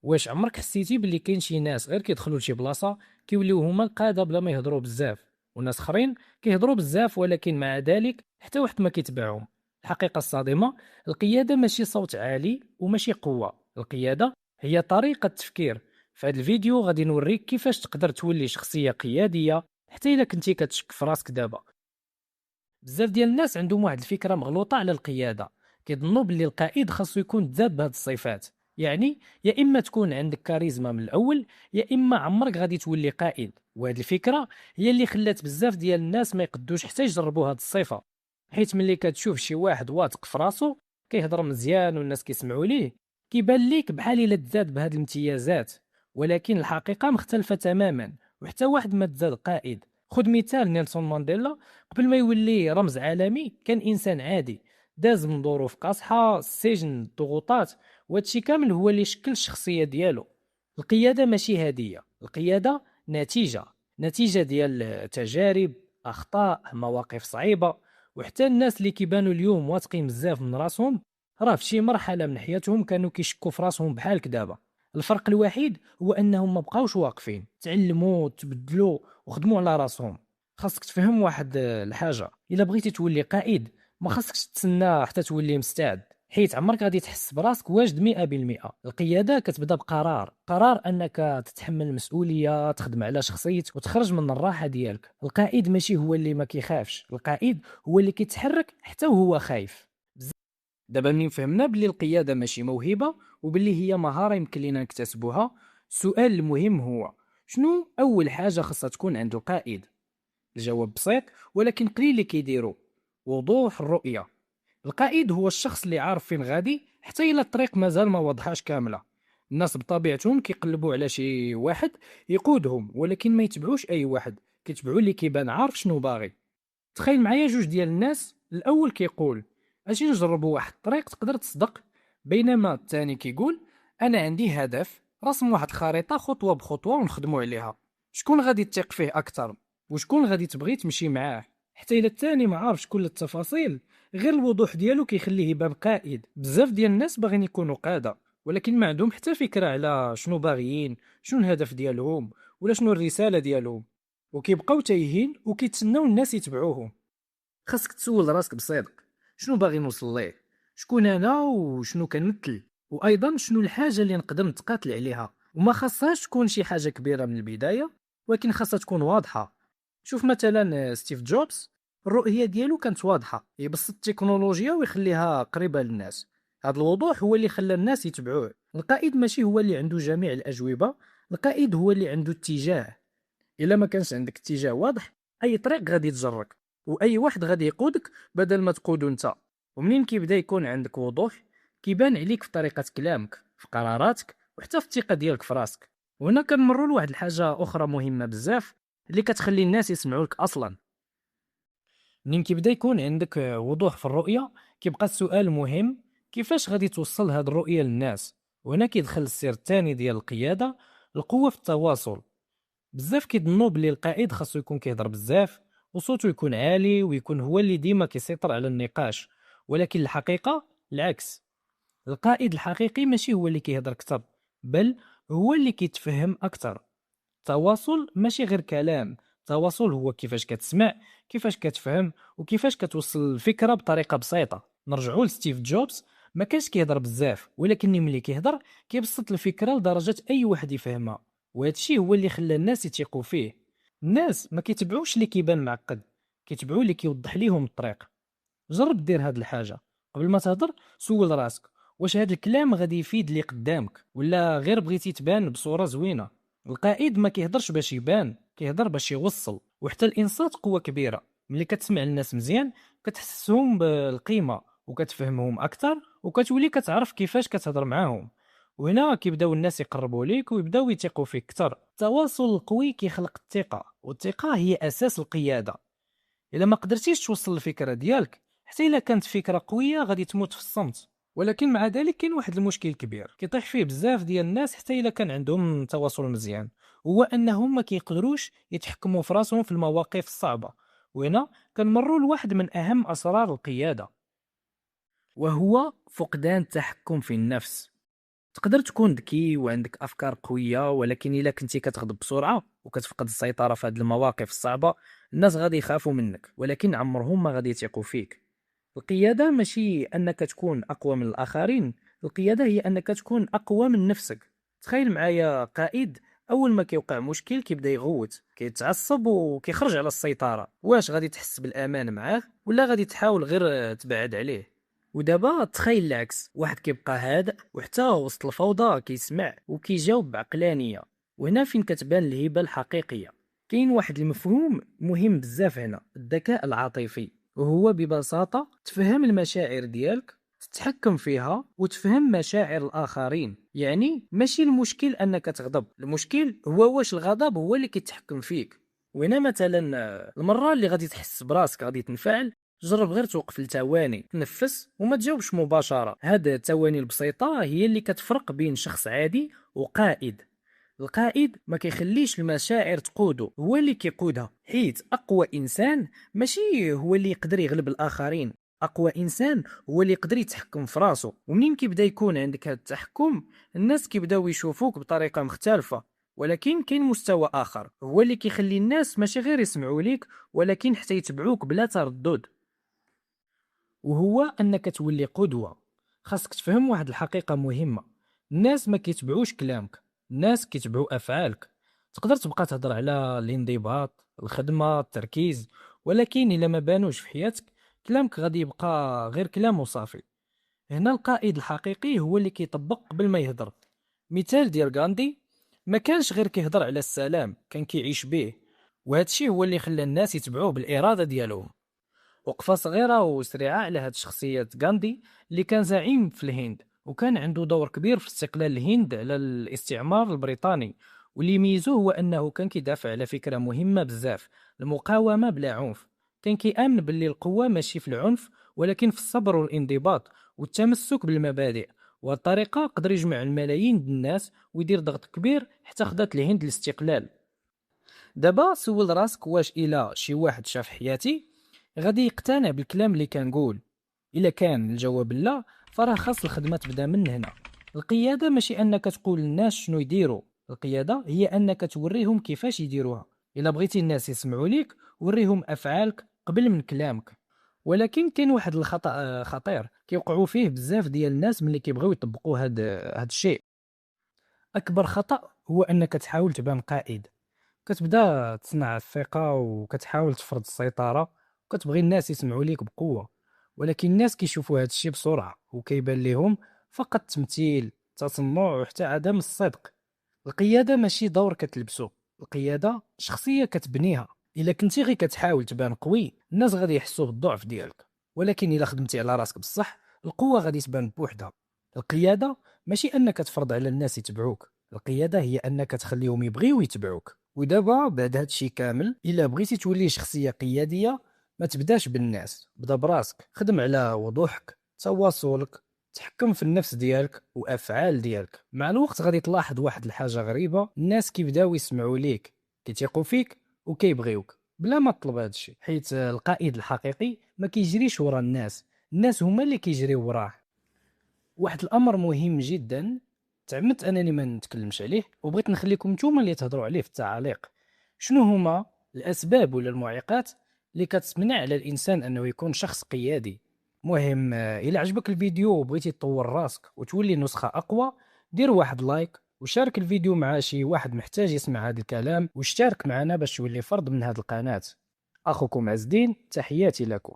واش عمرك حسيتي باللي كاين شي ناس غير كيدخلوا لشي بلاصه كيوليو هما القاده بلا ما يهضروا بزاف، وناس اخرين كيهضروا بزاف ولكن مع ذلك حتى واحد ما كيتبعهم؟ الحقيقه الصادمه، القياده ماشي صوت عالي وماشي قوه، القياده هي طريقه تفكير. في هذا الفيديو غادي نوريك كيفاش تقدر تولي شخصيه قياديه حتى اذا كنتي كتشك في راسك دابا. بزاف ديال الناس عندهم واحد الفكره مغلوطه على القياده، كيظنوا باللي القائد خاصو يكون تزاد بهاد الصفات. يعني يا اما تكون عندك كاريزما من الاول، يا اما عمرك غادي تولي قائد. وهاد الفكره هي اللي خلات بزاف ديال الناس ما يقدوش حتى يجربوا هاد الصفه، حيت ملي كتشوف شي واحد واثق في راسو كيهضر مزيان والناس كيسمعوا ليه، كيبان ليك بحال الا تزاد بهاد الامتيازات. ولكن الحقيقه مختلفه تماما، وحتى واحد ما تزاد قائد. خذ مثال نيلسون مانديلا، قبل ما يولي رمز عالمي كان انسان عادي، داز من ظروف قاصحه، السجن، الضغوطات، وهادشي كامل هو اللي شكل الشخصيه ديالو. القياده ماشي هديه، القياده نتيجه ديال تجارب، اخطاء، مواقف صعيبه. وحتى الناس اللي كيبانوا اليوم واثقين بزاف من راسهم، راه في شي مرحله من حياتهم كانوا كيشكوا في راسهم بحالك دابا. الفرق الوحيد هو انهم ما بقاوش واقفين، تعلموا، تبدلوا، وخدموا على راسهم. خاصك تفهم واحد الحاجه، الا بغيتي تولي قائد ما خاصكش تسنى حتى تولي مستعد، حيت عمرك غادي تحس براسك واجد 100%. القياده كتبدا قرار انك تتحمل المسؤوليه، تخدم على شخصيتك وتخرج من الراحه ديالك. القائد ماشي هو اللي ما كيخافش، القائد هو اللي كيتحرك حتى وهو خايف. دابا منين فهمنا بلي القياده ماشي موهبه وبلي هي مهاره يمكن لينا نكتسبوها، السؤال المهم هو: شنو اول حاجه خاصها تكون عند القائد؟ الجواب بسيط ولكن قليل اللي كيديروا: وضوح الرؤية. القائد هو الشخص اللي عارف فين غادي حتى إلا الطريق مازال ما وضحاش كاملة. الناس بطبيعتهم كيقلبوا على شي واحد يقودهم، ولكن ما يتبعوش أي واحد، كيتبعوا اللي كيبان عارف شنو باغي. تخيل معايا جوج ديال الناس، الأول كيقول اجي نجربوا واحد الطريق تقدر تصدق، بينما الثاني كيقول أنا عندي هدف، رسم واحد الخريطة خطوة بخطوة ونخدموا عليها. شكون غادي تثق فيه أكثر؟ وشكون غادي تبغي تمشي معاه؟ حتى الا الثاني ما عارفش كل التفاصيل، غير الوضوح ديالو كيخليه يبان قائد. بزاف ديال الناس باغيين يكونوا قادة ولكن ما عندهم حتى فكرة على شنو باغيين، شنو الهدف ديالهم، ولا شنو الرسالة ديالهم، وكيبقاو تايهين وكيتسناو الناس يتبعوهم. خاصك تسول راسك بصدق: شنو باغي نوصل ليه؟ شكون انا وشنو كنمثل؟ وايضا شنو الحاجه اللي نقدر نتقاتل عليها؟ وما خاصهاش تكون شي حاجه كبيره من البدايه، ولكن خاصها تكون واضحه. شوف مثلا ستيف جوبز، الرؤيه ديالو كانت واضحه، يبسط التكنولوجيا ويخليها قريبه للناس. هذا الوضوح هو اللي خلى الناس يتبعوه. القائد ماشي هو اللي عنده جميع الاجوبه، القائد هو اللي عنده اتجاه. الا ما كانش عندك اتجاه واضح، اي طريق غادي تجرك، واي واحد غادي يقودك بدل ما تقودو انت. ومنين كيبدا يكون عندك وضوح، كيبان عليك في طريقة كلامك، في قراراتك، وحتى في الثقة ديالك في راسك. وهنا كنمروا لواحد الحاجة أخرى مهمة بزاف اللي كتخلي الناس يسمعوا لك أصلا. منين كيبدا يكون عندك وضوح في الرؤية، كيبقى السؤال مهم: كيفاش غادي توصل هاد الرؤية للناس؟ وهنا كيدخل السر الثاني ديال القيادة: القوة في التواصل. بزاف كيظنوا بلي القائد خاصو يكون كيهضر بزاف وصوته يكون عالي ويكون هو اللي ديما كيسيطر على النقاش، ولكن الحقيقة العكس. القائد الحقيقي ماشي هو اللي كيهضر كتر، بل هو اللي كيتفهم أكتر. التواصل ماشي غير كلام، التواصل هو كيفاش كتسمع، كيفاش كتفهم، وكيفاش كتوصل الفكرة بطريقة بسيطة. نرجعوا لستيف جوبز، ما كانش كيهضر بزاف ولكن ملي كيهضر كيبسط الفكرة لدرجة أي واحد يفهمها، وهذا الشيء هو اللي خلى الناس يثيقوا فيه. الناس ما كيتبعوش اللي كيبان معقد، كيتبعوا اللي كيوضح ليهم الطريق. جرب دير هاد الحاجة، قبل ما تهضر سول راسك: واش هاد الكلام غادي يفيد اللي قدامك ولا غير بغيتي تبان بصورة زوينة؟ القائد ما كيهضرش باش يبان، كيهضر باش يوصل. وحتى الانصات قوة كبيرة. ملي كتسمع الناس مزيان كتحسهم بالقيمة وكتفهمهم اكثر وكتولي كتعرف كيفاش كتهضر معاهم. وهنا كيبداو الناس يقربوا ليك ويبداو يثقوا فيك اكثر. التواصل القوي كيخلق الثقة، والثقة هي اساس القيادة. الا ما قدرتيش توصل الفكره ديالك، حتى الا كانت فكره قويه غادي تموت في الصمت. ولكن مع ذلك كاين واحد المشكل كبير كيطيح فيه بزاف ديال الناس حتى الا كان عندهم تواصل مزيان، هو انهم ما كيقدروش يتحكموا في راسهم في المواقف الصعبه. وهنا كنمروا لواحد من اهم اسرار القياده، وهو فقدان التحكم في النفس. تقدر تكون ذكي وعندك افكار قويه، ولكن الا كنتي كتغضب بسرعه وكتفقد السيطره في هذه المواقف الصعبه، الناس غادي يخافوا منك ولكن عمرهم ما غادي يثقوا فيك. القياده ماشي انك تكون اقوى من الاخرين، القياده هي انك تكون اقوى من نفسك. تخيل معايا قائد اول ما كيوقع مشكل كيبدا يغوت، كيتعصب وكيخرج على السيطره. واش غادي تحس بالامان معاه ولا غادي تحاول غير تبعد عليه؟ ودابا تخيل العكس، واحد كيبقى هادئ وحتى وسط الفوضى كيسمع وكيجاوب بعقلانية. وهنا فين كتبان الهبة الحقيقية. كاين واحد المفهوم مهم بزاف هنا، الذكاء العاطفي، وهو ببساطة تفهم المشاعر ديالك، تتحكم فيها وتفهم مشاعر الآخرين. يعني ماشي المشكل أنك تغضب، المشكل هو واش الغضب هو اللي كيتحكم فيك. وهنا مثلا المرة اللي غادي تحس براسك غادي تنفعل، جرب غير توقف لثواني، تنفس وما تجاوبش مباشرة. هاد الثواني البسيطة هي اللي كتفرق بين شخص عادي وقائد. القائد ما كيخليش المشاعر تقوده، هو اللي كيقودها. حيت أقوى إنسان ماشي هو اللي يقدر يغلب الآخرين، أقوى إنسان هو اللي يقدر يتحكم في راسه. ومنين كيبدا يكون عندك هاد التحكم، الناس كيبداو يشوفوك بطريقة مختلفة. ولكن كاين مستوى آخر هو اللي كيخلي الناس ماشي غير يسمعوا ليك، ولكن حتى يتبعوك بلا تردد، وهو انك تولي قدوة. خاصك تفهم واحد الحقيقة مهمة، الناس ما كيتبعوش كلامك، الناس كيتبعوا افعالك. تقدر تبقى تهضر على الانضباط، الخدمة، التركيز، ولكن الا ما بانوش في حياتك، كلامك غادي يبقى غير كلام وصافي. هنا القائد الحقيقي هو اللي كيطبق قبل ما يهضر. مثال ديال غاندي، ما كانش غير كيهضر على السلام، كان كيعيش به. وهذا الشيء هو اللي خلى الناس يتبعوه بالإرادة ديالهم. وقفة صغيرة وسريعة على هاد شخصية غاندي، اللي كان زعيم في الهند وكان عنده دور كبير في استقلال الهند على الاستعمار البريطاني. واللي يميزه هو أنه كان كيدافع على فكرة مهمة بزاف، المقاومة بلا عنف. كان كيآمن باللي القوة ماشي في العنف، ولكن في الصبر والانضباط والتمسك بالمبادئ. والطريقة قدر يجمع الملايين ديال الناس ويدير ضغط كبير حتى خدات الهند الاستقلال. دابا سول راسك، واش إلا شي واحد شاف حياتي غادي يقتنع بالكلام اللي كنقول؟ إلا كان الجواب لا، فراه خاص الخدمة تبدا من هنا. القيادة ماشي أنك تقول للناس شنو يديروا، القيادة هي أنك توريهم كيفاش يديروها. إلا بغيتي الناس يسمعوا ليك، وريهم أفعالك قبل من كلامك. ولكن كاين واحد الخطأ خطير كيوقعوا فيه بزاف ديال الناس ملي كيبغيو يطبقوا هاد الشيء. أكبر خطأ هو أنك تحاول تبان قائد، كتبدا تصنع الثقة وكتحاول تفرض السيطرة وكتبغي الناس يسمعوا ليك بقوة. ولكن الناس كيشوفوا هذا الشيء بسرعة وكيبان لهم فقط تمثيل، تصنع وحتى عدم الصدق. القيادة ماشي دور كتلبسو، القيادة شخصية كتبنيها. إلا كنتي غير كتحاول تبان قوي، الناس غادي يحسوا بالضعف ديالك. ولكن إلا خدمتي على راسك بصح، القوة غادي تبان بوحدها. القيادة ماشي أنك تفرض على الناس يتبعوك، القيادة هي أنك تخليهم يبغيو يتبعوك. ودابا بعد هادشي كامل، إلا بغيتي تولي شخصية قيادية، ما تبداش بالناس، بدا براسك. خدم على وضوحك، تواصلك، تحكم في النفس ديالك وافعال ديالك. مع الوقت غادي تلاحظ واحد الحاجه غريبه، الناس كيبداو يسمعوا ليك، كيثيقوا فيك وكيبغيوك بلا ما تطلب هذا الشيء. حيت القائد الحقيقي ما كيجريش ورا الناس، الناس هما اللي كيجريو وراه. واحد الامر مهم جدا تعمدت انني ما نتكلمش عليه، وبغيت نخليكم نتوما اللي تهضروا عليه في التعاليق. شنو هما الاسباب ولا المعيقات اللي كتمنع على الانسان انه يكون شخص قيادي؟ مهم الى عجبك الفيديو وبغيتي تطور راسك وتولي نسخة اقوى، دير واحد لايك وشارك الفيديو مع شي واحد محتاج يسمع هذا الكلام، واشترك معنا باش تولي فرد من هذه القناة. اخوكم عز الدين، تحياتي لكم.